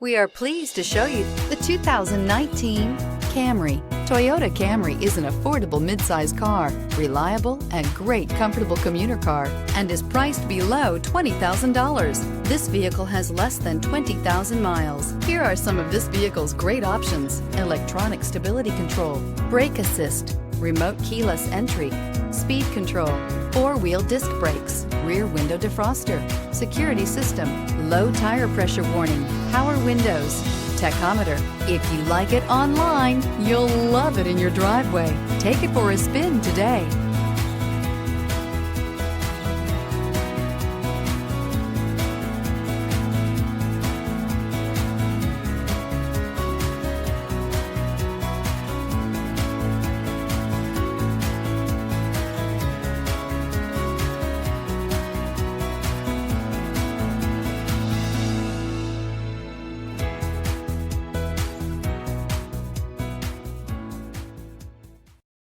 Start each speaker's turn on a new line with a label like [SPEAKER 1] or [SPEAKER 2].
[SPEAKER 1] We are pleased to show you the 2019 Camry. Toyota Camry is an affordable midsize car, reliable and great comfortable commuter car, and is priced below $20,000. This vehicle has less than 20,000 miles. Here are some of this vehicle's great options: electronic stability control, brake assist, remote keyless entry, speed control, four-wheel disc brakes, rear window defroster, security system, low tire pressure warning, power windows, tachometer. If you like it online, you'll love it in your driveway. Take it for a spin today.